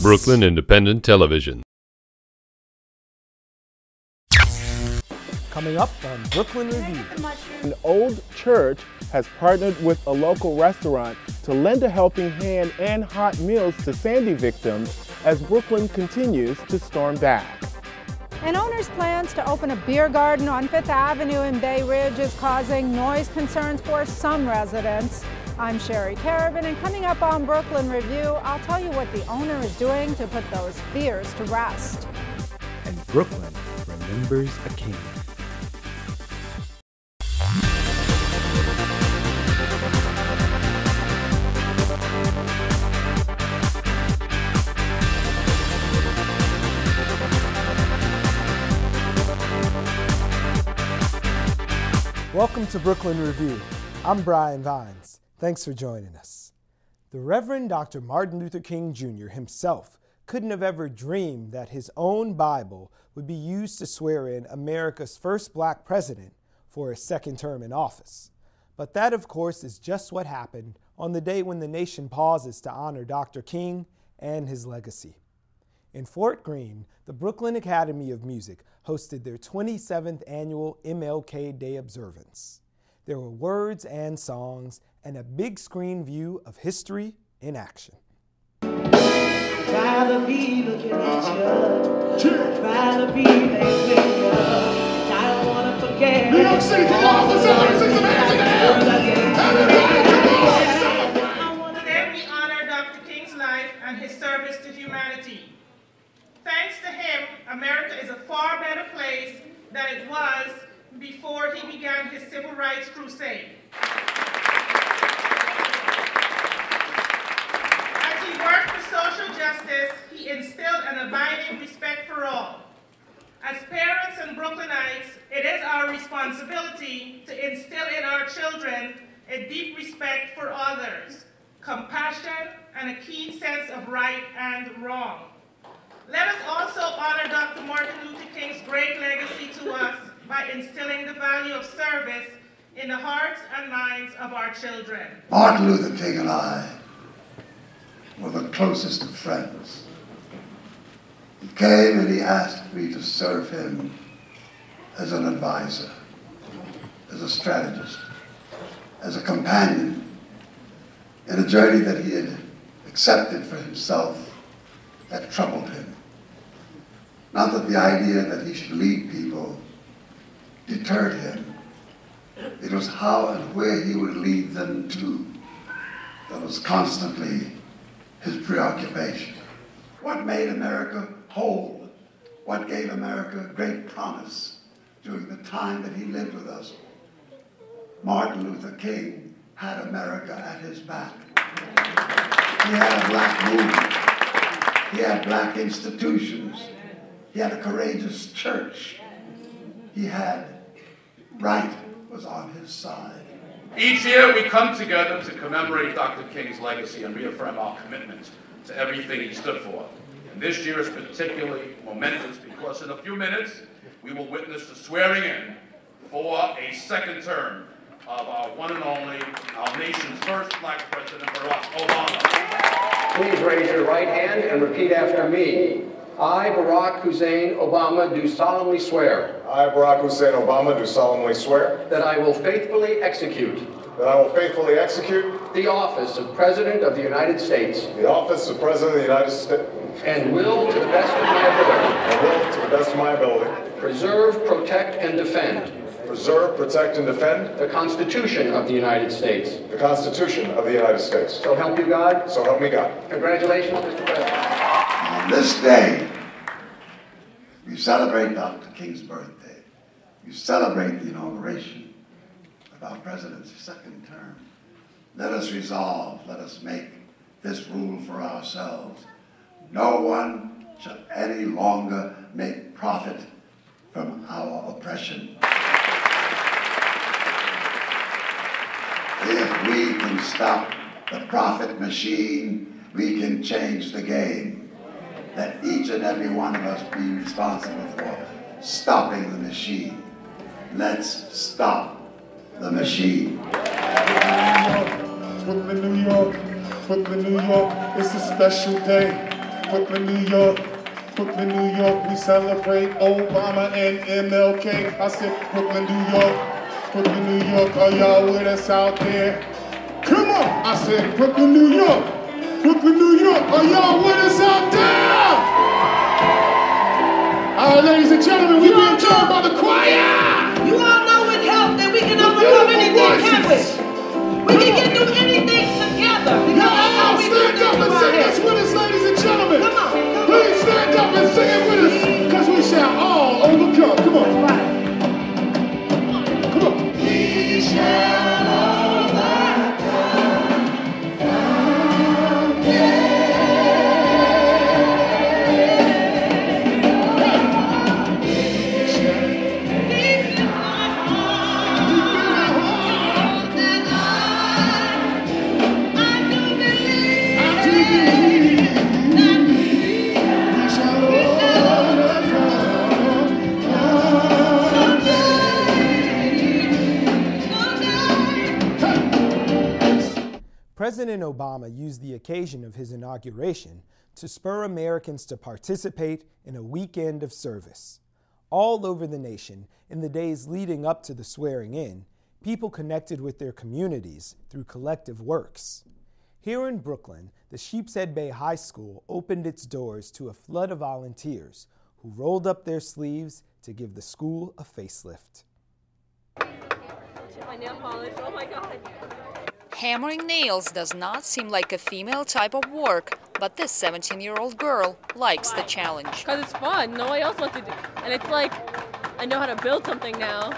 Brooklyn Independent Television. Coming up on Brooklyn Review. An old church has partnered with a local restaurant to lend a helping hand and hot meals to Sandy victims as Brooklyn continues to storm back. An owner's plans to open a beer garden on 5th Avenue in Bay Ridge is causing noise concerns for some residents. I'm Sherry Carabin, and coming up on Brooklyn Review, I'll tell you what the owner is doing to put those fears to rest. And Brooklyn remembers a king. Welcome to Brooklyn Review. I'm Brian Vines. Thanks for joining us. The Reverend Dr. Martin Luther King Jr. himself couldn't have ever dreamed that his own Bible would be used to swear in America's first black president for his second term in office. But that, of course, is just what happened on the day when the nation pauses to honor Dr. King and his legacy. In Fort Greene, the Brooklyn Academy of Music hosted their 27th annual MLK Day observance. There were words and songs and a big screen view of history in action. Try to be looking at you. Try to be thinking you. I don't want to forget. New York City, take off the 76 Today we honor Dr. King's life and his service to humanity. Thanks to him, America is a far better place than it was before he began his civil rights crusade. As he worked for social justice, he instilled an abiding respect for all. As parents and Brooklynites, it is our responsibility to instill in our children a deep respect for others, compassion, and a keen sense of right and wrong. Let us also honor Dr. Martin Luther King's great legacy to us by instilling the value of service in the hearts and minds of our children. Martin Luther King and I were the closest of friends. He came and he asked me to serve him as an advisor, as a strategist, as a companion in a journey that he had accepted for himself that troubled him. Not that the idea that he should lead people deterred him. It was how and where he would lead them to that was constantly his preoccupation. What made America whole? What gave America great promise during the time that he lived with us? Martin Luther King had America at his back. He had a black movement. He had black institutions. He had a courageous church. He had right was on his side. Each year we come together to commemorate Dr. King's legacy and reaffirm our commitment to everything he stood for. And this year is particularly momentous because in a few minutes we will witness the swearing in for a second term of our one and only, our nation's first black president, Barack Obama. Please raise your right hand and repeat after me. I, Barack Hussein Obama, do solemnly swear. I, Barack Hussein Obama, do solemnly swear. That I will faithfully execute. That I will faithfully execute. The office of President of the United States. The office of President of the United States. And will, to the best of my ability. And will, to the best of my ability. Preserve, protect, and defend. Preserve, protect, and defend. The Constitution of the United States. The Constitution of the United States. So help you God. So help me God. Congratulations, Mr. President. On this day, we celebrate Dr. King's birthday. We celebrate the inauguration of our president's second term. Let us resolve, let us make this rule for ourselves. No one shall any longer make profit from our oppression. If we can stop the profit machine, we can change the game. That each and every one of us be responsible for stopping the machine. Let's stop the machine. Brooklyn, New York, Brooklyn, New York, it's a special day. Brooklyn, New York. Brooklyn, New York, we celebrate Obama and MLK. I said Brooklyn, New York. Brooklyn, New York, are y'all with us out there? Come on! I said Brooklyn, New York. Brooklyn, New York, are y'all with us out there? All right, ladies and gentlemen, we've been joined by the choir. You all know with help that we can overcome anything, can't we? We can get through anything together. Because that's how we stand up and sing this with us, ladies and gentlemen. Come on. Please stand up and sing it with us, because we shall all overcome. Come on. Come on. We shall overcome. President Obama used the occasion of his inauguration to spur Americans to participate in a weekend of service. All over the nation, in the days leading up to the swearing in, people connected with their communities through collective works. Here in Brooklyn, the Sheepshead Bay High School opened its doors to a flood of volunteers who rolled up their sleeves to give the school a facelift. My nail polish, oh my God. Hammering nails does not seem like a female type of work, but this 17-year-old girl likes the challenge. Because it's fun, nobody else wants to do. And it's like, I know how to build something now.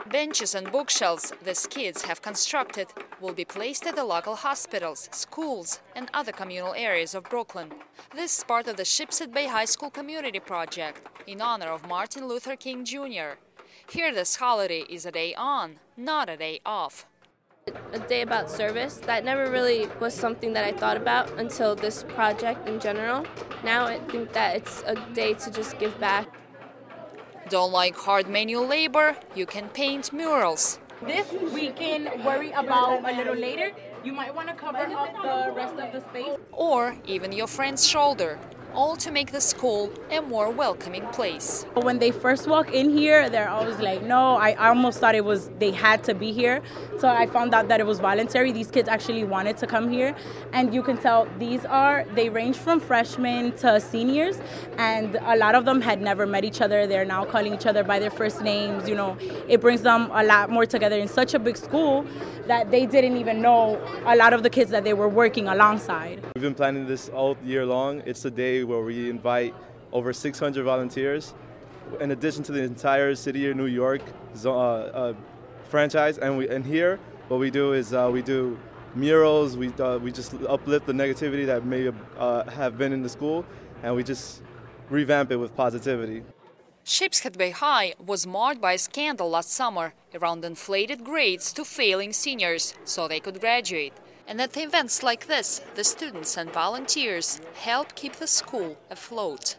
Benches and bookshelves these kids have constructed will be placed at the local hospitals, schools, and other communal areas of Brooklyn. This is part of the Sheepshead Bay High School Community Project in honor of Martin Luther King Jr. Here this holiday is a day on, not a day off. A day about service, that never really was something that I thought about until this project in general. Now I think that it's a day to just give back. Don't like hard manual labor? You can paint murals. This we can worry about a little later. You might want to cover up the rest of the space. Or even your friend's shoulder, all to make the school a more welcoming place. When they first walk in here, they're always like, no, I almost thought they had to be here. So I found out that it was voluntary. These kids actually wanted to come here. And you can tell they range from freshmen to seniors. And a lot of them had never met each other. They're now calling each other by their first names. You know, it brings them a lot more together in such a big school that they didn't even know a lot of the kids that they were working alongside. We've been planning this all year long. It's a day where we invite over 600 volunteers, in addition to the entire city of New York franchise. And here, what we do is we do murals. We just uplift the negativity that may have been in the school, and we just revamp it with positivity. Sheepshead Bay High was marred by a scandal last summer around inflated grades to failing seniors so they could graduate. And at events like this, the students and volunteers help keep the school afloat.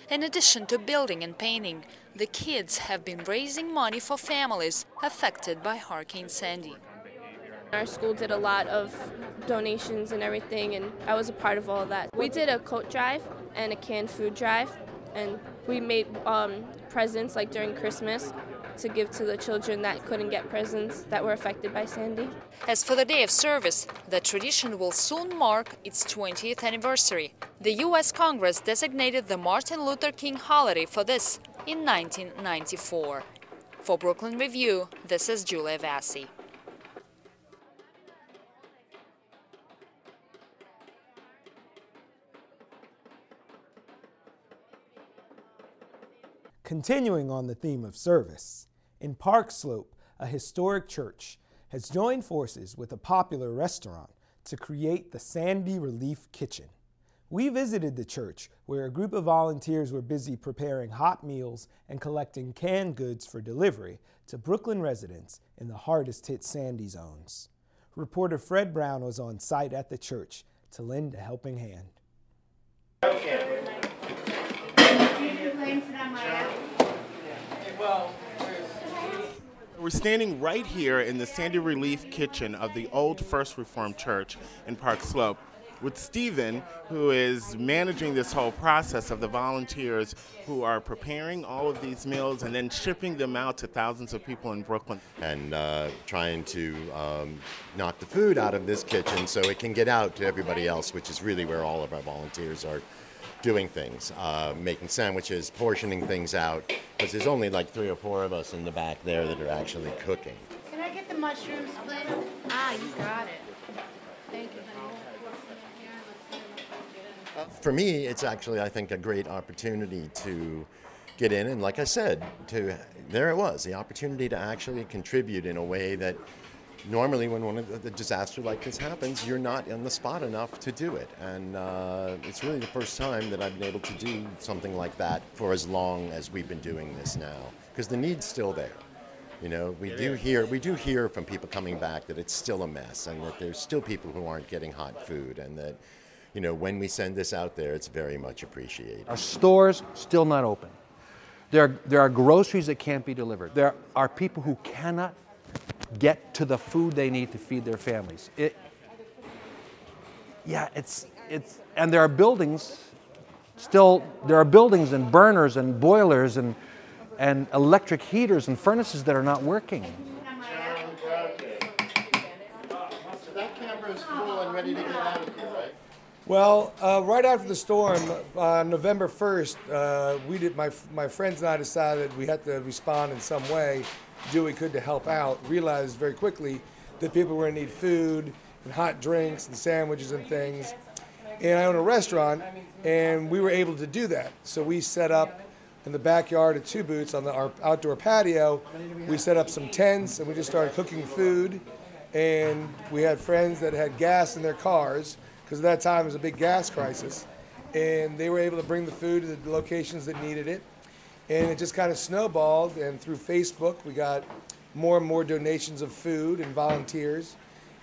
In addition to building and painting, the kids have been raising money for families affected by Hurricane Sandy. Our school did a lot of donations and everything, and I was a part of all of that. We did a coat drive and a canned food drive, and we made presents like during Christmas to give to the children that couldn't get presents that were affected by Sandy. As for the day of service, the tradition will soon mark its 20th anniversary. The U.S. Congress designated the Martin Luther King holiday for this in 1994. For Brooklyn Review, this is Julia Vassi. Continuing on the theme of service, in Park Slope, a historic church has joined forces with a popular restaurant to create the Sandy Relief Kitchen. We visited the church where a group of volunteers were busy preparing hot meals and collecting canned goods for delivery to Brooklyn residents in the hardest hit Sandy zones. Reporter Fred Brown was on site at the church to lend a helping hand. We're standing right here in the Sandy Relief Kitchen of the old First Reformed Church in Park Slope. with Stephen, who is managing this whole process of the volunteers who are preparing all of these meals and then shipping them out to thousands of people in Brooklyn. And trying to knock the food out of this kitchen so it can get out to everybody else, which is really where all of our volunteers are doing things, making sandwiches, portioning things out, because there's only like 3 or 4 of us in the back there that are actually cooking. Can I get the mushrooms, please? Ah, you got it. Thank you, honey. For me, it's actually, I think, a great opportunity to get in, and like I said, there it was, the opportunity to actually contribute in a way that normally when one of the disaster like this happens, you're not on the spot enough to do it. And it's really the first time that I've been able to do something like that for as long as we've been doing this now, because the need's still there. You know, we do hear from people coming back that it's still a mess and that there's still people who aren't getting hot food, and that, you know, when we send this out there, it's very much appreciated. Our stores still not open. There are groceries that can't be delivered. There are people who cannot get to the food they need to feed their families. And there are buildings and burners and boilers and electric heaters and furnaces that are not working. So that camera is full and ready to get out of here, right? Well, right after the storm, on November 1st, my friends and I decided we had to respond in some way, do what we could to help out. Realized very quickly that people were going to need food and hot drinks and sandwiches and things. And I own a restaurant, and we were able to do that. So we set up in the backyard at Two Boots on our outdoor patio. We set up some tents, and we just started cooking food. And we had friends that had gas in their cars, because at that time it was a big gas crisis. And they were able to bring the food to the locations that needed it. And it just kind of snowballed, and through Facebook we got more and more donations of food and volunteers,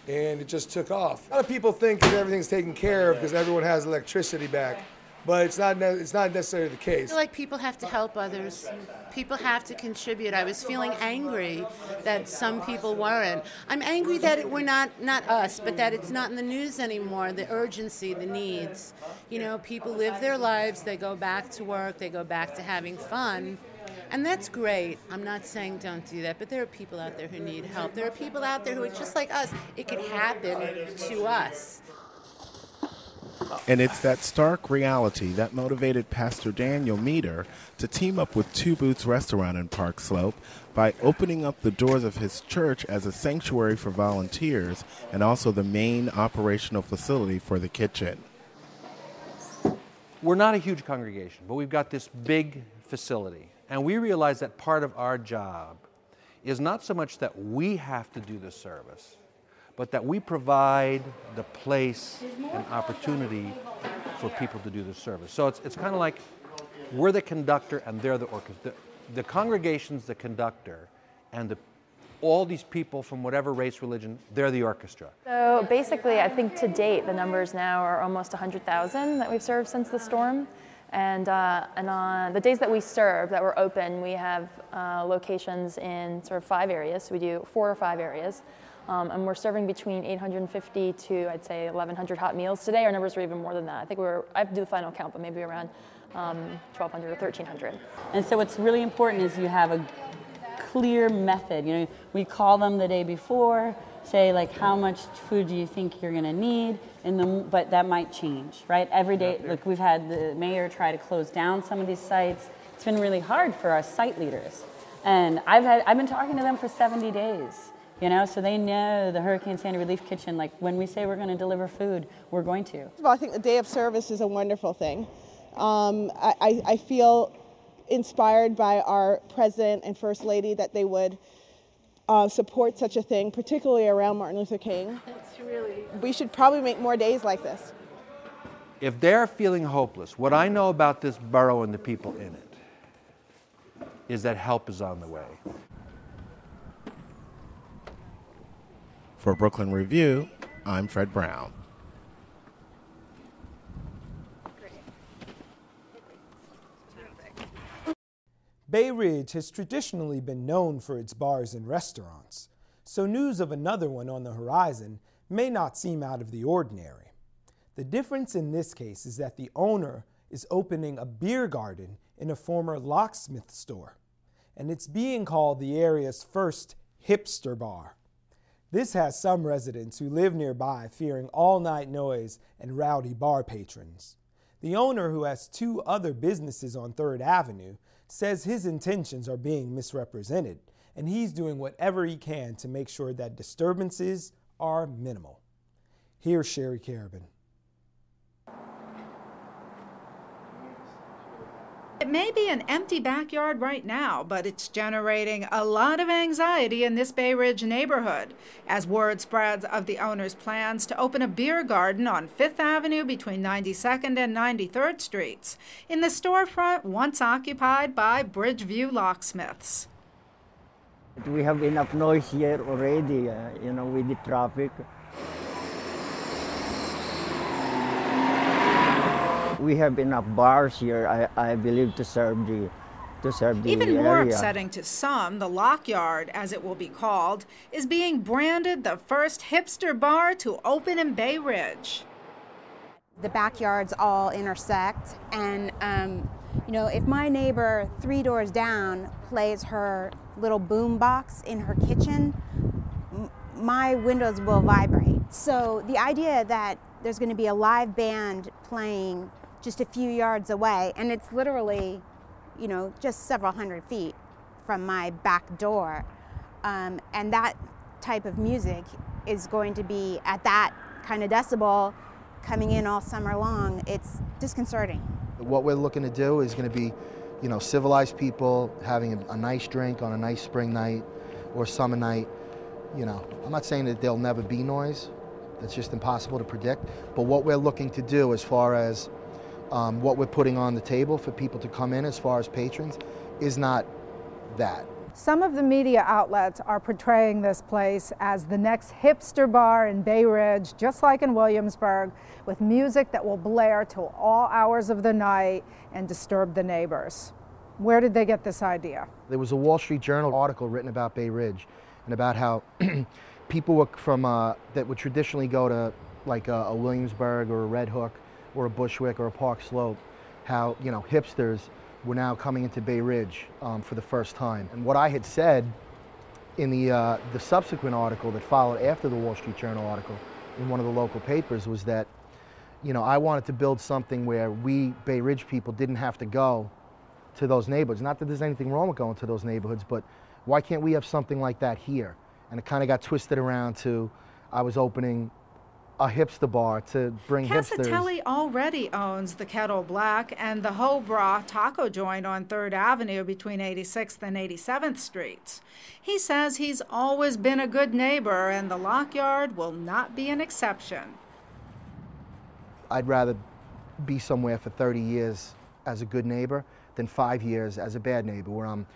and it just took off. A lot of people think that everything's taken care of because everyone has electricity back, but it's not necessarily the case. I feel like people have to help others. People have to contribute. I was feeling angry that some people weren't. I'm angry that we're not us, but that it's not in the news anymore, the urgency, the needs. You know, people live their lives, they go back to work, they go back to having fun, and that's great. I'm not saying don't do that, but there are people out there who need help. There are people out there who are just like us. It could happen to us. And it's that stark reality that motivated Pastor Daniel Meter to team up with Two Boots Restaurant in Park Slope by opening up the doors of his church as a sanctuary for volunteers and also the main operational facility for the kitchen. We're not a huge congregation, but we've got this big facility. And we realize that part of our job is not so much that we have to do the service, but that we provide the place and opportunity for people to do the service. So it's kind of like we're the conductor and they're the orchestra. The congregation's the conductor, and all these people from whatever race, religion, they're the orchestra. So basically, I think to date, the numbers now are almost 100,000 that we've served since the storm. And on the days that we serve, that we're open, we have locations in sort of 5 areas. So we do 4 or 5 areas. And we're serving between 850 to, I'd say, 1,100 hot meals. Today, our numbers are even more than that. I think I have to do the final count, but maybe around 1,200 or 1,300. And so what's really important is you have a clear method. You know, we call them the day before, say, like, how much food do you think you're going to need? But that might change, right? Every day, like, we've had the mayor try to close down some of these sites. It's been really hard for our site leaders. And I've been talking to them for 70 days. You know, so they know the Hurricane Sandy Relief Kitchen, like when we say we're going to deliver food, we're going to. First of all, I think the day of service is a wonderful thing. I feel inspired by our President and First Lady that they would support such a thing, particularly around Martin Luther King. We should probably make more days like this. If they're feeling hopeless, what I know about this borough and the people in it is that help is on the way. For Brooklyn Review, I'm Fred Brown. Bay Ridge has traditionally been known for its bars and restaurants, so news of another one on the horizon may not seem out of the ordinary. The difference in this case is that the owner is opening a beer garden in a former locksmith store, and it's being called the area's first hipster bar. This has some residents who live nearby fearing all-night noise and rowdy bar patrons. The owner, who has 2 other businesses on 3rd Avenue, says his intentions are being misrepresented, and he's doing whatever he can to make sure that disturbances are minimal. Here's Sherry Carabin. It may be an empty backyard right now, but it's generating a lot of anxiety in this Bay Ridge neighborhood as word spreads of the owner's plans to open a beer garden on 5th Avenue between 92nd and 93rd Streets in the storefront once occupied by Bridgeview Locksmiths. We have enough noise here already, with the traffic. We have enough bars here, I believe, to serve the Even more area. upsetting to some, the Lockyard, as it will be called, is being branded the first hipster bar to open in Bay Ridge. The backyards all intersect, and if my neighbor 3 doors down plays her little boom box in her kitchen, my windows will vibrate. So the idea that there's going to be a live band playing just a few yards away, and it's literally, just several hundred feet from my back door, and that type of music is going to be at that kind of decibel coming in all summer long. It's disconcerting. What we're looking to do is going to be, civilized people having a nice drink on a nice spring night or summer night. I'm not saying that there'll never be noise. That's just impossible to predict. But what we're looking to do as far as what we're putting on the table for people to come in as far as patrons is not that. Some of the media outlets are portraying this place as the next hipster bar in Bay Ridge, just like in Williamsburg, with music that will blare till all hours of the night and disturb the neighbors. Where did they get this idea? There was a Wall Street Journal article written about Bay Ridge and about how people were from that would traditionally go to like a Williamsburg or a Red Hook or a Bushwick or a Park Slope, how hipsters were now coming into Bay Ridge for the first time. And what I had said in the subsequent article that followed after the Wall Street Journal article in one of the local papers was that I wanted to build something where we Bay Ridge people didn't have to go to those neighborhoods. Not that there's anything wrong with going to those neighborhoods, but why can't we have something like that here? And it kind of got twisted around to I was opening a hipster bar to bring hipsters. Casatelli already owns the Kettle Black and the Ho Bra taco joint on 3rd Avenue between 86th and 87th Streets. He says he's always been a good neighbor and the Lockyard will not be an exception. I'd rather be somewhere for 30 years as a good neighbor than 5 years as a bad neighbor where I'm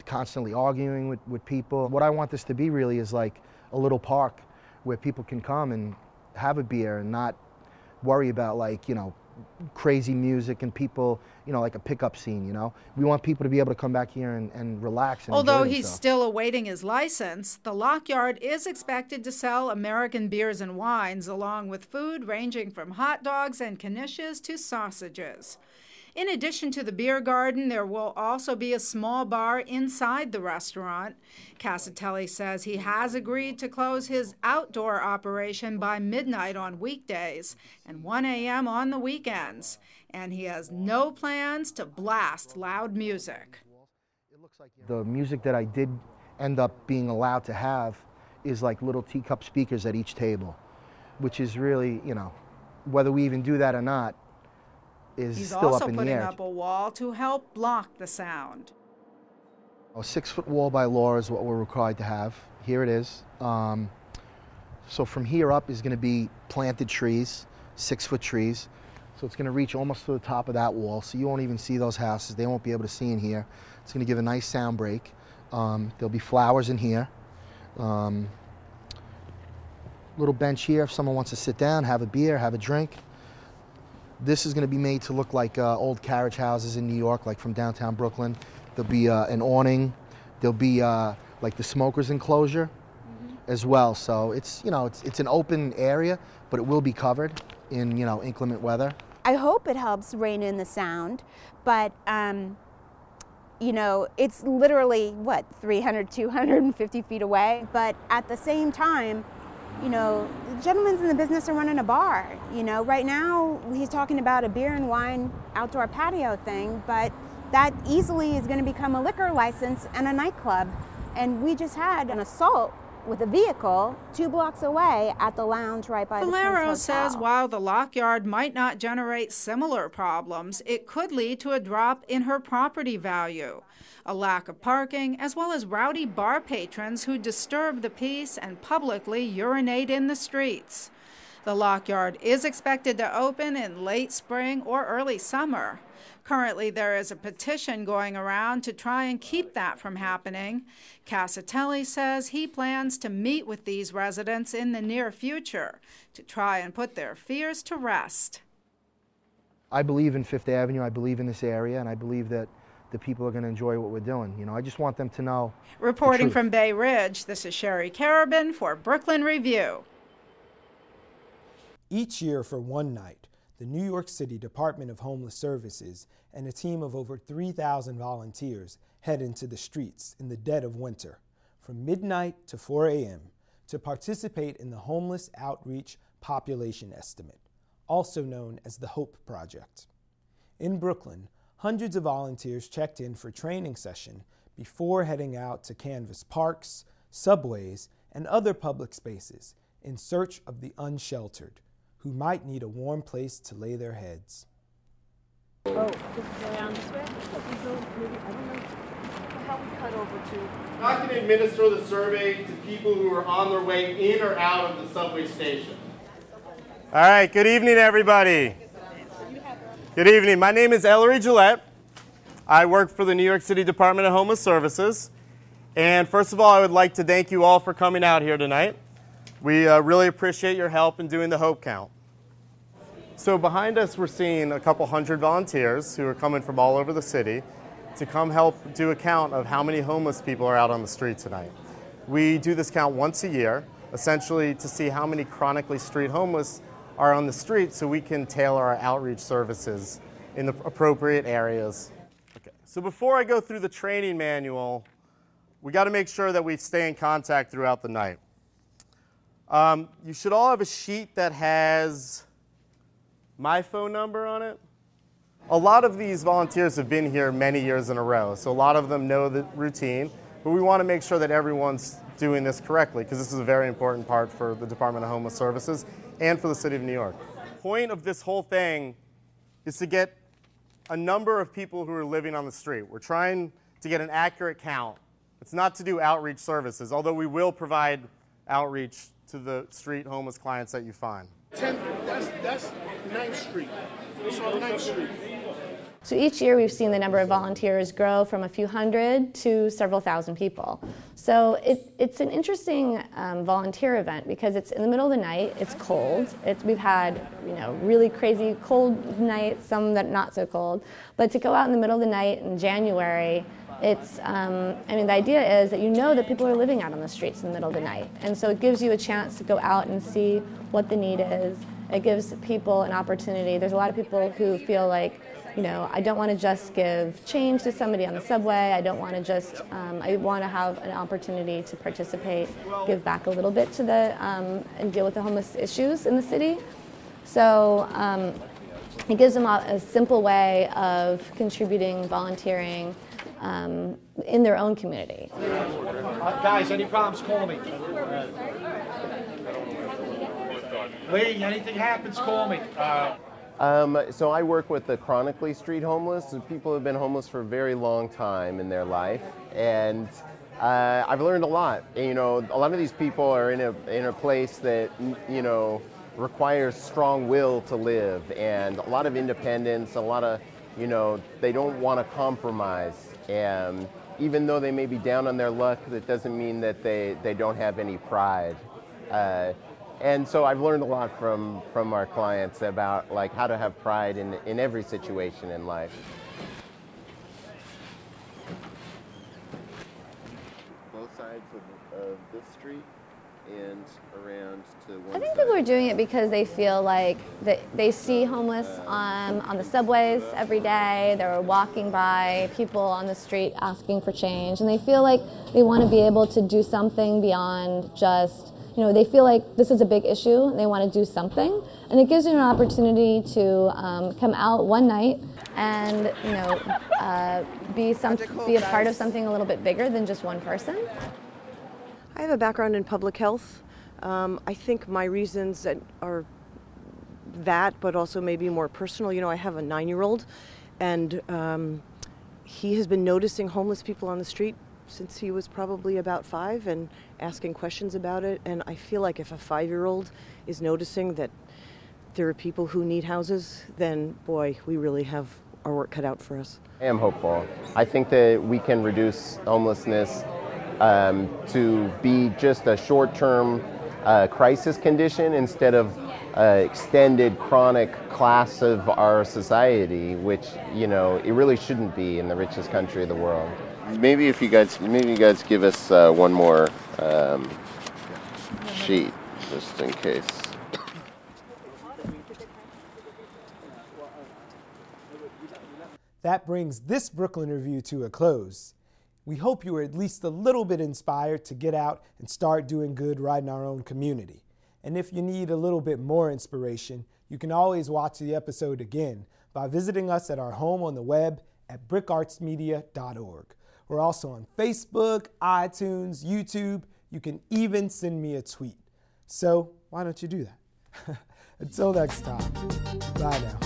constantly arguing with people. What I want this to be really is like a little park where people can come and have a beer and not worry about crazy music and people, like a pickup scene, We want people to be able to come back here and relax and Although enjoy he's themselves. still awaiting his license, the Lockyard is expected to sell American beers and wines along with food ranging from hot dogs and knishes to sausages. In addition to the beer garden, there will also be a small bar inside the restaurant. Casatelli says he has agreed to close his outdoor operation by midnight on weekdays and 1 a.m. on the weekends, and he has no plans to blast loud music. The music that I did end up being allowed to have is like little teacup speakers at each table, which is really, whether we even do that or not, is He's still also up in the putting air. up a wall to help block the sound. A 6-foot wall by law is what we're required to have. Here it is. So from here up is going to be planted trees, 6-foot trees. So it's going to reach almost to the top of that wall. So you won't even see those houses. They won't be able to see in here. It's going to give a nice sound break. There'll be flowers in here. Little bench here if someone wants to sit down, have a beer, have a drink. This is going to be made to look like old carriage houses in New York, like from downtown Brooklyn. There'll be an awning. There'll be like the smokers enclosure as well. So it's it's an open area, but it will be covered in, you know, inclement weather? I hope it helps rein in the sound, but you know, it's literally, what, 300, 250 feet away. But at the same time, you know, the gentleman's in the business of running a bar. You know, right now he's talking about a beer and wine outdoor patio thing, but that easily is going to become a liquor license and a nightclub. And we just had an assault with a vehicle 2 blocks away at the lounge right by the Prince Hotel. says while the lockyard might not generate similar problems, it could lead to a drop in her property value, a lack of parking, as well as rowdy bar patrons who disturb the peace and publicly urinate in the streets. The lockyard is expected to open in late spring or early summer. Currently, there is a petition going around to try and keep that from happening. Casatelli says he plans to meet with these residents in the near future to try and put their fears to rest. I believe in Fifth Avenue, I believe in this area, and I believe that the people are going to enjoy what we're doing. You know, I just want them to know. Reporting from Bay Ridge, this is Sherry Carabin for Brooklyn Review. Each year for one night, the New York City Department of Homeless Services and a team of over 3,000 volunteers head into the streets in the dead of winter from midnight to 4 a.m. to participate in the Homeless Outreach Population Estimate, also known as the HOPE Project. In Brooklyn, hundreds of volunteers checked in for training session before heading out to canvass parks, subways, and other public spaces in search of the unsheltered, who might need a warm place to lay their heads. Oh, this is around this way? I don't know how we cut over to. I'm not going to administer the survey to people who are on their way in or out of the subway station. All right, good evening, everybody. Good evening. My name is Ellery Gillette. I work for the New York City Department of Homeless Services. And first of all, I would like to thank you all for coming out here tonight. We really appreciate your help in doing the Hope Count. So behind us, we're seeing a couple hundred volunteers who are coming from all over the city to come help do a count of how many homeless people are out on the street tonight. We do this count once a year, essentially to see how many chronically street homeless are on the street so we can tailor our outreach services in the appropriate areas. Okay. So before I go through the training manual, we got to make sure that we stay in contact throughout the night. You should all have a sheet that has my phone number on it. A lot of these volunteers have been here many years in a row, so a lot of them know the routine, but we want to make sure that everyone's doing this correctly because this is a very important part for the Department of Homeless Services and for the City of New York. The point of this whole thing is to get a number of people who are living on the street. We're trying to get an accurate count. It's not to do outreach services, although we will provide outreach to the street homeless clients that you find. That's 9th Street. It's on 9th Street. So each year we've seen the number of volunteers grow from a few hundred to several thousand people. So it's an interesting volunteer event because it's in the middle of the night, it's cold. We've had really crazy cold nights, some that not so cold. But to go out in the middle of the night in January, the idea is that that people are living out on the streets in the middle of the night. And so it gives you a chance to go out and see what the need is. It gives people an opportunity. There's a lot of people who feel like, I don't want to just give change to somebody on the subway. I don't want to just, I want to have an opportunity to participate, give back a little bit to and deal with the homeless issues in the city. So it gives them a simple way of contributing, volunteering in their own community. Guys, any problems, call me. Lee, anything happens, call me. So I work with the chronically street homeless, people who have been homeless for a very long time in their life, and I've learned a lot. A lot of these people are in a place that requires strong will to live, and a lot of independence, a lot of they don't want to compromise. And even though they may be down on their luck, that doesn't mean that they don't have any pride. And so I've learned a lot from our clients about how to have pride in every situation in life. Both sides of this street. and around to one I think people are doing it because they feel like they see homeless on the subways every day. They're walking by people on the street asking for change, and they feel like they want to be able to do something beyond just, they feel like this is a big issue and they want to do something. And it gives you an opportunity to come out one night and be a part of something a little bit bigger than just one person. I have a background in public health. I think my reasons are that, but also maybe more personal. I have a 9-year-old, and he has been noticing homeless people on the street since he was probably about 5 and asking questions about it. And I feel like if a 5-year-old is noticing that there are people who need houses, then boy, we really have our work cut out for us. I am hopeful. I think that we can reduce homelessness to be just a short-term crisis condition instead of extended chronic class of our society, which it really shouldn't be in the richest country of the world. Maybe you guys give us one more sheet just in case. That brings this Brooklyn Review to a close. We hope you were at least a little bit inspired to get out and start doing good right in our own community. And if you need a little bit more inspiration, you can always watch the episode again by visiting us at our home on the web at bricartsmedia.org. We're also on Facebook, iTunes, YouTube. You can even send me a tweet. So why don't you do that? Until next time, bye now.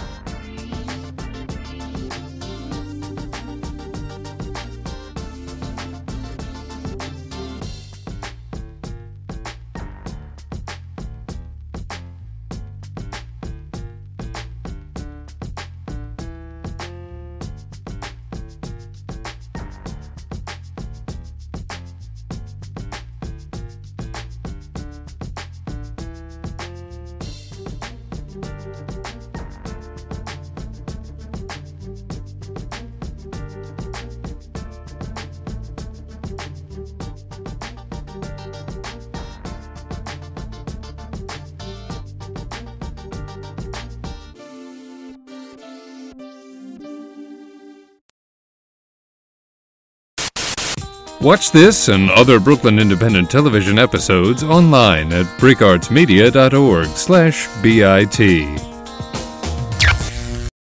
Watch this and other Brooklyn Independent Television episodes online at bricartsmedia.org/BIT.